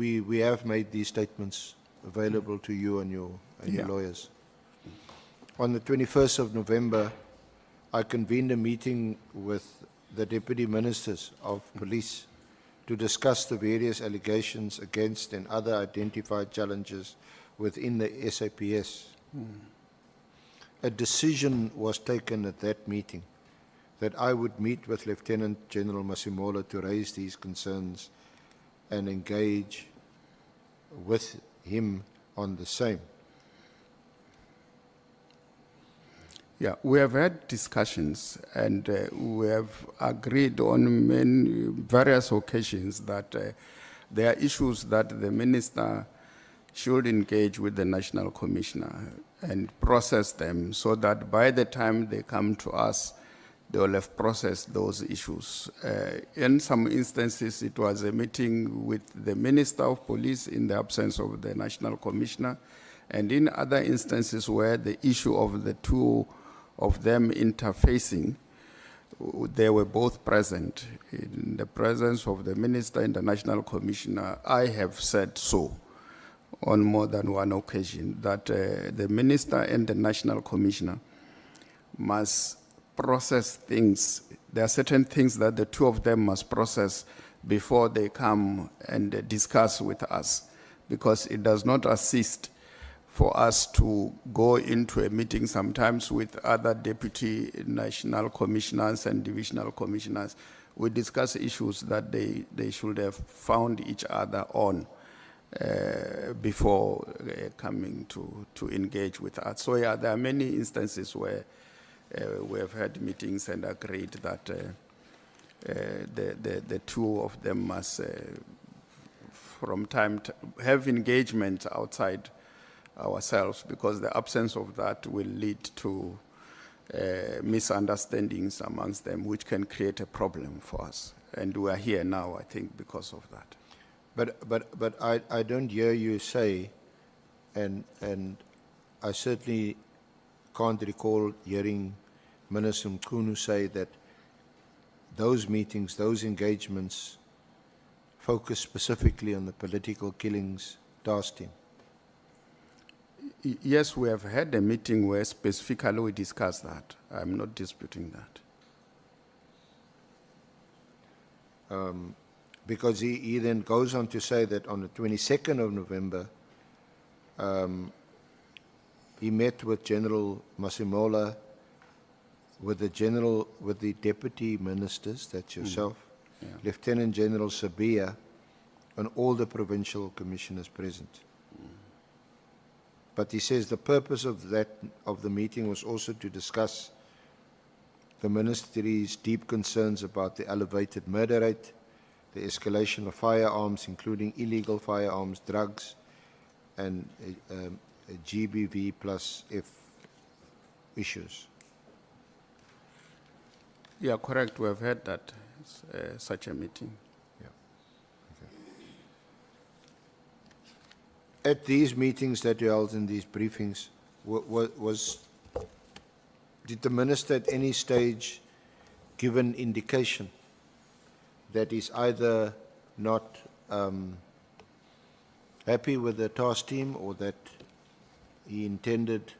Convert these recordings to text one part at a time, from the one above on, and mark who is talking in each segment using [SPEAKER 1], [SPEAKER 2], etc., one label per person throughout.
[SPEAKER 1] We have made these statements available to you and your lawyers. On the 21st of November, I convened a meeting with the Deputy Ministers of Police to discuss the various allegations against and other identified challenges within the SAPS. A decision was taken at that meeting that I would meet with Lieutenant General Masemola to raise these concerns and engage with him on the same.
[SPEAKER 2] Yeah, we have had discussions and we have agreed on various occasions that there are issues that the minister should engage with the National Commissioner and process them so that by the time they come to us, they will have processed those issues. In some instances, it was a meeting with the Minister of Police in the absence of the National Commissioner, and in other instances where the issue of the two of them interfacing, they were both present. In the presence of the Minister and the National Commissioner, I have said so on more than one occasion, that the Minister and the National Commissioner must process things. There are certain things that the two of them must process before they come and discuss with us, because it does not assist for us to go into a meeting sometimes with other deputy national commissioners and divisional commissioners. We discuss issues that they should have found each other on before coming to engage with us. So yeah, there are many instances where we have had meetings and agreed that the two of them must, from time to have engagement outside ourselves, because the absence of that will lead to misunderstandings amongst them, which can create a problem for us. And we are here now, I think, because of that.
[SPEAKER 1] But I don't hear you say, and I certainly can't recall hearing Minister Mchunu say that those meetings, those engagements, focus specifically on the political killings task team.
[SPEAKER 2] Yes, we have had a meeting where specifically we discussed that. I'm not disputing that.
[SPEAKER 1] Because he then goes on to say that on the 22nd of November, he met with General Masemola, with the deputy ministers, that's yourself, Lieutenant General Sabia, and all the provincial commissioners present. But he says the purpose of the meeting was also to discuss the ministry's deep concerns about the elevated murder rate, the escalation of firearms, including illegal firearms, drugs, and GBV plus F issues.
[SPEAKER 2] Yeah, correct. We have had that, such a meeting.
[SPEAKER 1] Yeah. Okay. At these meetings that you held in these briefings, did the minister at any stage give an indication that he's either not happy with the task team or that he intended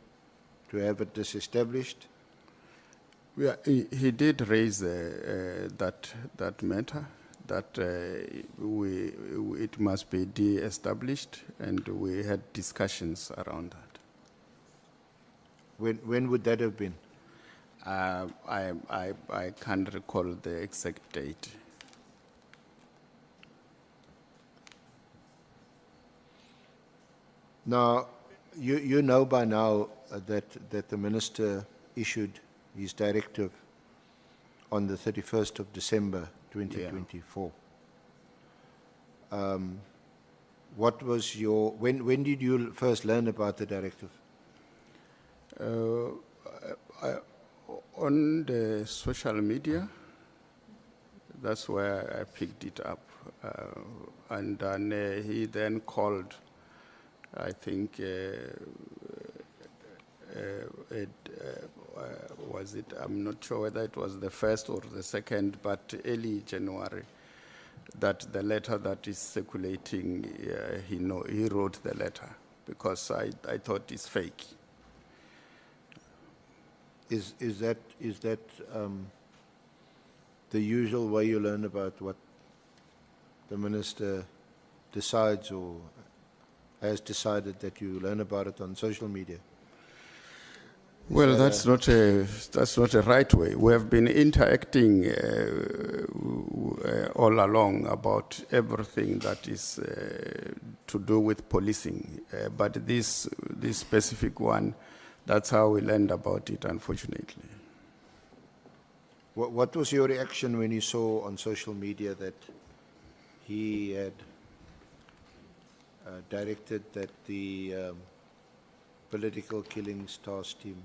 [SPEAKER 1] to have it disestablished?
[SPEAKER 2] Yeah, he did raise that matter, that it must be de-established, and we had discussions around that.
[SPEAKER 1] When would that have been?
[SPEAKER 2] I can't recall the exact date.
[SPEAKER 1] Now, you know by now that the minister issued his directive on the 31st of December 2024. Yeah. What was your, when did you first learn about the directive?
[SPEAKER 2] On the social media, that's where I picked it up. And then he then called, I think, was it, I'm not sure whether it was the 1st or the 2nd, but early January, that the letter that is circulating, he wrote the letter, because I thought it's fake.
[SPEAKER 1] Is that the usual way you learn about what the minister decides or has decided, that you learn about it on social media?
[SPEAKER 2] Well, that's not a right way. We have been interacting all along about everything that is to do with policing, but this specific one, that's how we learned about it, unfortunately.
[SPEAKER 1] What was your reaction when you saw on social media that he had directed that the political killings task team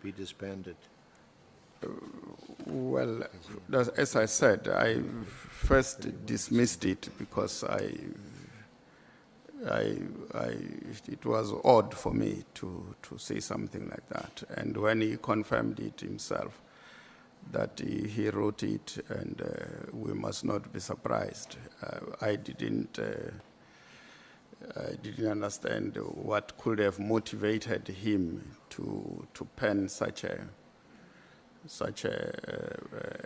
[SPEAKER 1] be disbanded?
[SPEAKER 2] Well, as I said, I first dismissed it because it was odd for me to say something like that. And when he confirmed it himself, that he wrote it, and we must not be surprised. I didn't understand what could have motivated him to pen such a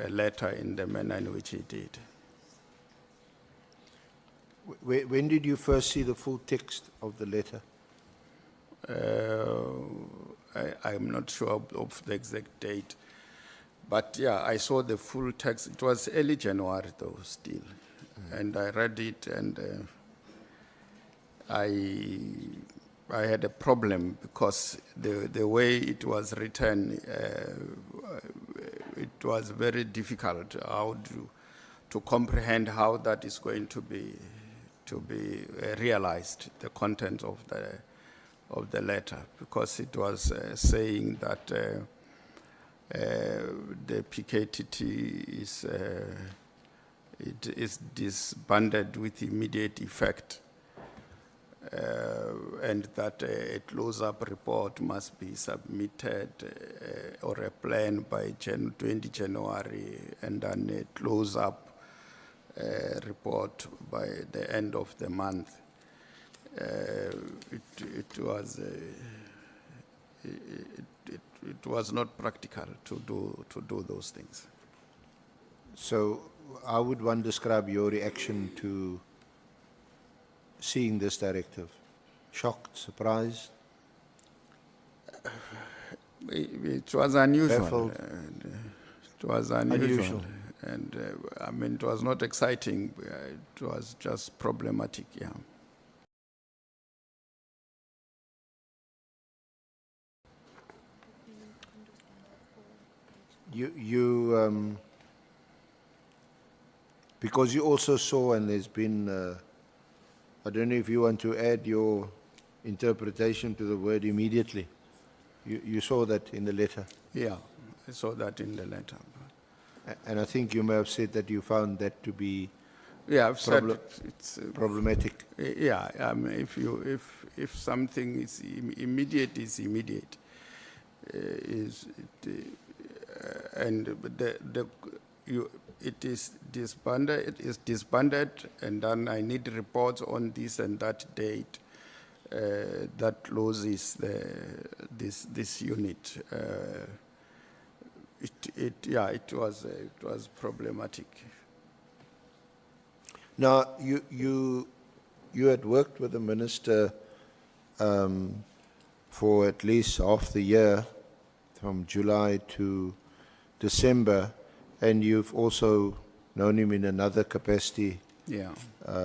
[SPEAKER 2] letter in the manner in which he did.
[SPEAKER 1] When did you first see the full text of the letter?
[SPEAKER 2] I'm not sure of the exact date, but yeah, I saw the full text. It was early January though, still, and I read it, and I had a problem because the way it was written, it was very difficult to comprehend how that is going to be realized, the content of the letter, because it was saying that the PKTT is disbanded with immediate effect. And that a close-up report must be submitted or a plan by 20 January, and then a close-up report by the end of the month. It was not practical to do those things.
[SPEAKER 1] So how would one describe your reaction to seeing this directive? Shocked, surprised?
[SPEAKER 2] It was unusual.
[SPEAKER 1] Baffled?
[SPEAKER 2] It was unusual. And I mean, it was not exciting. It was just problematic, yeah.
[SPEAKER 1] Because you also saw, and there's been, I don't know if you want to add your interpretation to the word immediately. You saw that in the letter.
[SPEAKER 2] Yeah, I saw that in the letter.
[SPEAKER 1] And I think you may have said that you found that to be
[SPEAKER 2] I've said it's
[SPEAKER 1] problematic.
[SPEAKER 2] Yeah, I mean, if something is immediate, is immediate. It is disbanded, and then I need reports on this and that date that closes this unit. It was problematic.
[SPEAKER 1] Now, you had worked with the minister for at least half the year, from July to December, and you've also known him in another capacity,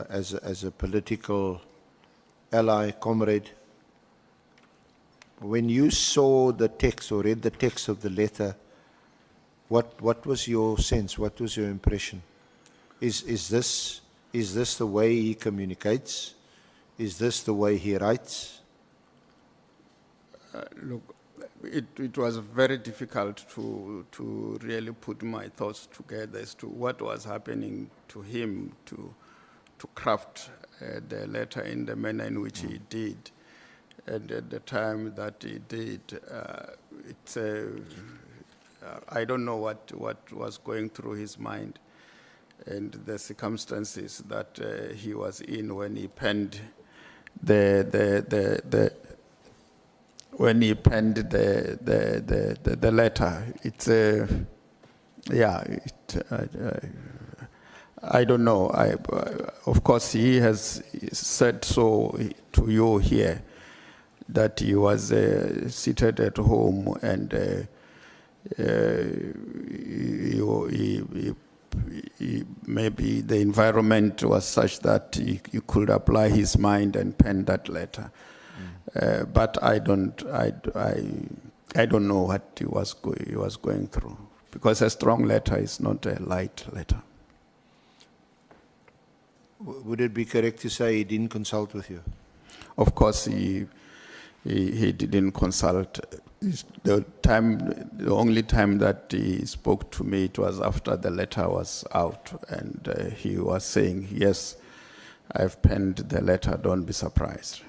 [SPEAKER 1] as a political ally, comrade. When you saw the text or read the text of the letter, what was your sense? What was your impression? Is this the way he communicates? Is this the way he writes?
[SPEAKER 2] Look, it was very difficult to really put my thoughts together as to what was happening to him to craft the letter in the manner in which he did, and at the time that he did. I don't know what was going through his mind. and the circumstances that he was in when he penned when he penned the letter. It's I don't know. Of course, he has said so to you here, that he was seated at home and maybe the environment was such that he could apply his mind and pen that letter. But I don't know what he was going through, because a strong letter is not a light letter.
[SPEAKER 1] Would it be correct to say he didn't consult with you?
[SPEAKER 2] Of course, he didn't consult. The only time that he spoke to me, it was after the letter was out, and he was saying, "Yes, I've penned the letter. Don't be surprised."